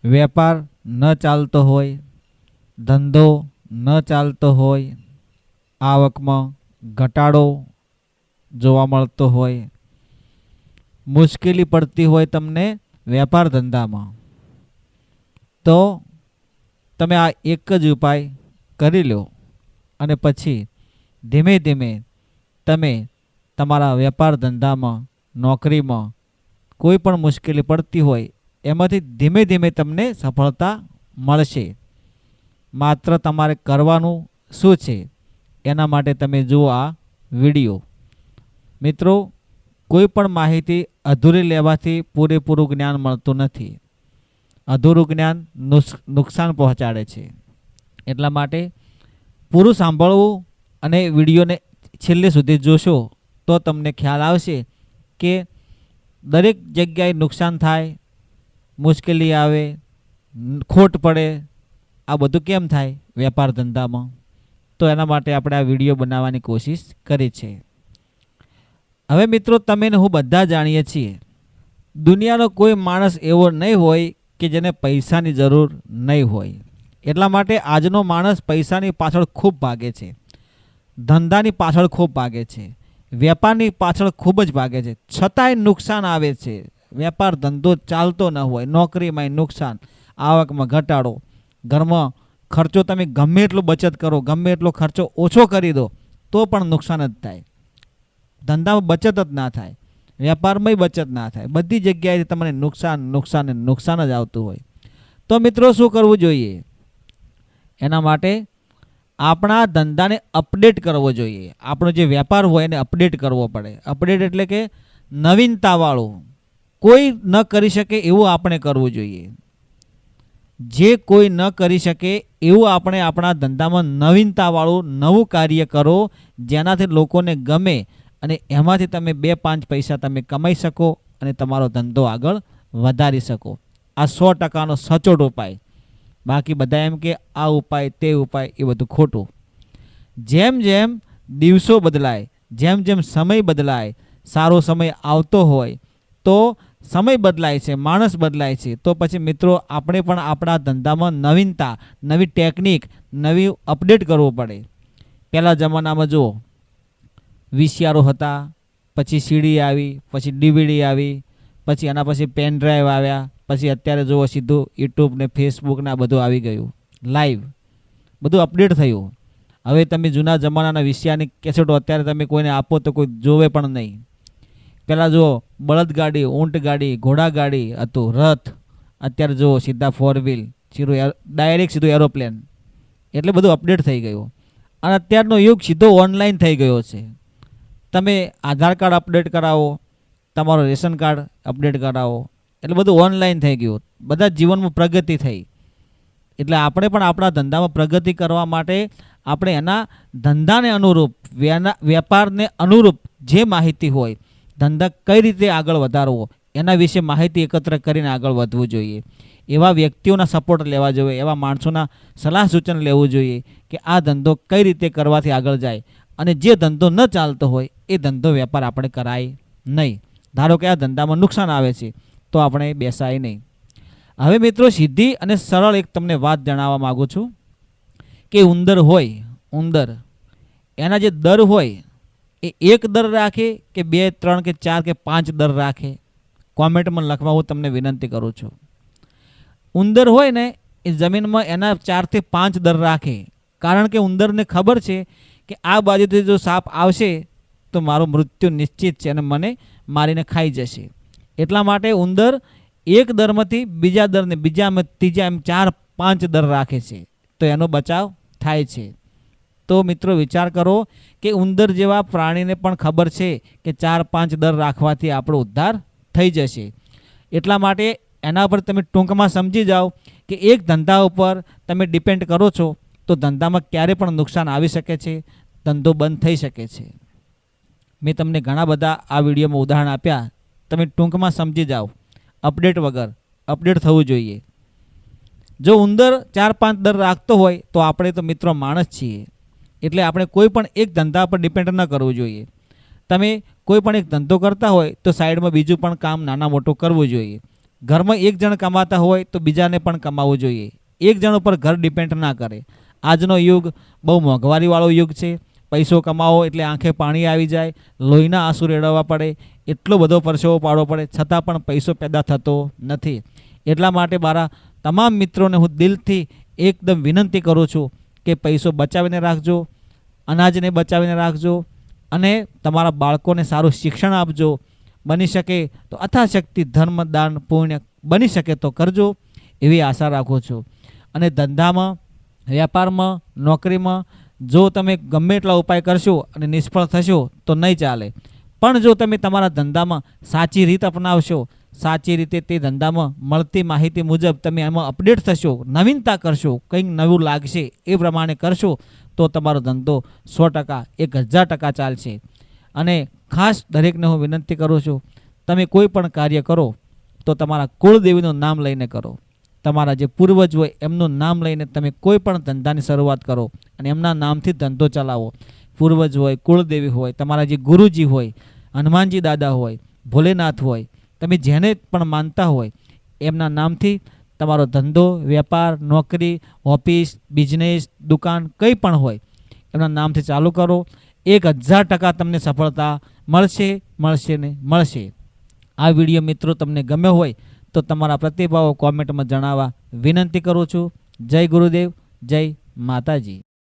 વેપાર ન ચાલતો હોય, ધંધો ન ચાલતો હોય, આવકમાં ઘટાડો જોવા મળતો હોય, મુશ્કેલી પડતી હોય તમને વેપાર ધંધામાં, તો તમે આ એક જ ઉપાય કરી લો અને પછી ધીમે ધીમે તમે તમારા વેપાર ધંધામાં, નોકરીમાં કોઈ પણ મુશ્કેલી પડતી હોય એમાંથી ધીમે ધીમે તમને સફળતા મળશે. માત્ર તમારે કરવાનું શું છે એના માટે તમે જુઓ આ વિડીયો. મિત્રો, કોઈ પણ માહિતી અધૂરી લેવાથી પૂરેપૂરું જ્ઞાન મળતું નથી. અધૂરું જ્ઞાન નુકસાન પહોંચાડે છે. એટલા માટે પૂરું સાંભળવું અને વિડીયોને છેલ્લે સુધી જોશો તો તમને ખ્યાલ આવશે કે દરેક જગ્યાએ નુકસાન થાય, મુશ્કેલી આવે, ખોટ પડે, આ બધું કેમ થાય વેપાર ધંધામાં. તો એના માટે આપણે આ વિડીયો બનાવવાની કોશિશ કરી છે. હવે મિત્રો, તમે ને હું બધા જાણીએ છીએ, દુનિયાનો કોઈ માણસ એવો નહીં હોય કે જેને પૈસાની જરૂર નહીં હોય. એટલા માટે આજનો માણસ પૈસાની પાછળ ખૂબ ભાગે છે, ધંધાની પાછળ ખૂબ ભાગે છે, વેપારની પાછળ ખૂબ જ ભાગે છે, છતાંય નુકસાન આવે છે. વેપાર ધંધો ચાલતો ન હોય, નોકરીમાં નુકસાન, આવકમાં ઘટાડો, ઘરમાં ખર્ચો તમે ગમે એટલો બચત કરો, ગમે એટલો ખર્ચો ઓછો કરી દો તો પણ નુકસાન જ થાય. ધંધામાં બચત જ ના થાય, વેપારમાં બચત ના થાય, બધી જગ્યાએ તમને નુકસાન નુકસાન નુકસાન જ આવતું હોય. તો મિત્રો, શું કરવું જોઈએ? એના માટે આપણા ધંધાને અપડેટ કરવો જોઈએ. આપણો જે વેપાર હોય એને અપડેટ કરવો પડે. અપડેટ એટલે કે નવીનતાવાળું, કોઈ ન કરી શકે એવું આપણે કરવું જોઈએ. જે કોઈ ન કરી શકે એવું આપણે આપણા ધંધામાં નવીનતાવાળું નવું કાર્ય કરો, જેનાથી લોકોને ગમે અને એમાંથી તમે 2-5 પૈસા તમે કમાઈ શકો અને તમારો ધંધો આગળ વધારી શકો. આ 100%નો સચોટ ઉપાય. બાકી બધા એમ કે આ ઉપાય તે ઉપાય, એ બધું ખોટું. જેમ જેમ દિવસો બદલાય, જેમ જેમ સમય બદલાય, સારો સમય આવતો હોય તો સમય બદલાય છે, માણસ બદલાય છે, તો પછી મિત્રો આપણે પણ આપણા ધંધામાં નવીનતા, નવી ટેકનિક, નવી અપડેટ કરવું પડે. પહેલા જમાનામાં જુઓ, વીસીઆરો હતા, પછી સીડી આવી, પછી ડીવીડી આવી, પછી એના પછી પેન ડ્રાઈવ આવ્યા, પછી અત્યારે જુઓ સીધું યુટ્યુબ ને ફેસબુક ને આ બધું આવી ગયું, લાઈવ બધું અપડેટ થયું. હવે તમે જૂના જમાનાના વીસીઆરની કેસેટો અત્યારે તમે કોઈને આપો તો કોઈ જોવે પણ નહીં. પહેલાં જુઓ બળદગાડી, ઊંટ ગાડી, ઘોડા ગાડી હતું, રથ. અત્યારે જુઓ સીધા 4 વ્હીલ, સીધું ડાયરેક્ટ સીધું એરોપ્લેન. એટલે બધું અપડેટ થઈ ગયું. અને અત્યારનો યુગ સીધો ઓનલાઈન થઈ ગયો છે. તમે આધાર કાર્ડ અપડેટ કરાવો, તમારો રેશન કાર્ડ અપડેટ કરાવો, એટલે બધું ઓનલાઈન થઈ ગયું. બધા જીવનમાં પ્રગતિ થઈ. એટલે આપણે પણ આપણા ધંધામાં પ્રગતિ કરવા માટે આપણે એના ધંધાને અનુરૂપ, વેપારને અનુરૂપ જે માહિતી હોય, ધંધા કઈ રીતે આગળ વધારવો એના વિશે માહિતી એકત્ર કરીને આગળ વધવું જોઈએ. એવા વ્યક્તિઓના સપોર્ટ લેવા જોઈએ, એવા માણસોના સલાહ સૂચન લેવું જોઈએ કે આ ધંધો કઈ રીતે કરવાથી આગળ જાય. અને જે ધંધો ન ચાલતો હોય એ ધંધો વેપાર આપણે કરાય નહીં. ધારો કે આ ધંધામાં નુકસાન આવે છે તો આપણે બેસાય નહીં. હવે મિત્રો, સીધી અને સરળ એક તમને વાત જણાવવા માગું છું કે ઉંદર હોય, ઉંદર એના જે દર હોય એ 1 દર રાખે કે 2, 3 કે 4 કે 5 દર રાખે? કોમેન્ટમાં લખવા હું તમને વિનંતી કરું છું. ઉંદર હોય ને એ જમીનમાં એના 4 થી 5 દર રાખે. કારણ કે ઉંદરને ખબર છે કે આ બાજુથી જો સાપ આવશે તો મારું મૃત્યુ નિશ્ચિત છે અને મને મારીને ખાઈ જશે. એટલા માટે ઉંદર એક દરમાંથી બીજા દરને, બીજામાં ત્રીજા, એમ 4-5 દર રાખે છે, તો એનો બચાવ થાય છે. તો મિત્રો વિચાર કરો કે ઉંદર જેવા પ્રાણીને પણ ખબર છે કે 4-5 દર રાખવાથી આપણો ઉદ્ધાર થઈ જશે. એટલા માટે એના પર તમે ટૂંકમાં સમજી જાઓ કે એક ધંધા ઉપર તમે ડિપેન્ડ કરો છો તો ધંધામાં ક્યારે પણ નુકસાન આવી શકે છે, ધંધો બંધ થઈ શકે છે. મેં તમને ઘણા બધા આ વિડીયોમાં ઉદાહરણ આપ્યા, તમે ટૂંકમાં સમજી જાઓ. અપડેટ વગર, અપડેટ થવું જોઈએ. જો ઉંદર 4-5 દર રાખતો હોય તો આપણે તો મિત્રો માણસ છીએ, એટલે આપણે કોઈ પણ એક ધંધા પર ડિપેન્ડ ન કરવું જોઈએ. તમે કોઈ પણ એક ધંધો કરતા હોય તો સાઈડમાં બીજું પણ કામ નાના મોટું કરવું જોઈએ. ઘરમાં એક જણ કમાતા હોય તો બીજાને પણ કમાવવું જોઈએ. એક જણ ઉપર ઘર ડિપેન્ડ ના કરે. આજનો યુગ બહુ મોંઘવારીવાળો યુગ છે. પૈસો કમાવો એટલે આંખે પાણી આવી જાય, લોહીના આંસુ રેડવા પડે, એટલો બધો પરસેવો પાડવો પડે, છતાં પણ પૈસો પેદા થતો નથી. એટલા માટે મારા તમામ મિત્રોને હું દિલથી એકદમ વિનંતી કરું છું કે પૈસો બચાવીને રાખજો, અનાજને બચાવીને રાખજો અને તમારા બાળકોને સારું શિક્ષણ આપજો. બની શકે તો અથાશક્તિ ધર્મ દાન પુણ્ય બની શકે તો કરજો એવી આશા રાખું છું. અને ધંધામાં, વ્યાપારમાં, નોકરીમાં જો તમે ગમે એટલા ઉપાય કરશો અને નિષ્ફળ થશો તો નહીં ચાલે. પણ જો તમે તમારા ધંધામાં સાચી રીત અપનાવશો, સાચી રીતે તે ધંધામાં મળતી માહિતી મુજબ તમે એમાં અપડેટ થશો, નવીનતા કરશો, કંઈક નવું લાગશે એ પ્રમાણે કરશો તો તમારો ધંધો 100%, 1000% ચાલશે. અને ખાસ દરેકને હું વિનંતી કરું છું, તમે કોઈ પણ કાર્ય કરો તો તમારા કુળદેવીનું નામ લઈને કરો. તમારા જે પૂર્વજ હોય એમનું નામ લઈને તમે કોઈ પણ ધંધાની શરૂઆત કરો અને એમના નામથી ધંધો ચલાવો. પૂર્વજ હોય, કુળદેવી હોય, તમારા જે ગુરુજી હોય, હનુમાનજી દાદા હોય, ભોલેનાથ હોય, તમે જેને પણ માનતા હોય એમના નામથી તમારો ધંધો, વેપાર, નોકરી, ઓફિસ, બિઝનેસ, દુકાન કંઈ પણ હોય એમના નામથી ચાલુ કરો. 1000% તમને સફળતા મળશે, મળશે ને મળશે. આ વિડીયો મિત્રો તમને ગમ્યો હોય તો તમારા પ્રતિભાવો કોમેન્ટમાં જણાવવા વિનંતી કરું છું. જય ગુરુદેવ, જય માતાજી.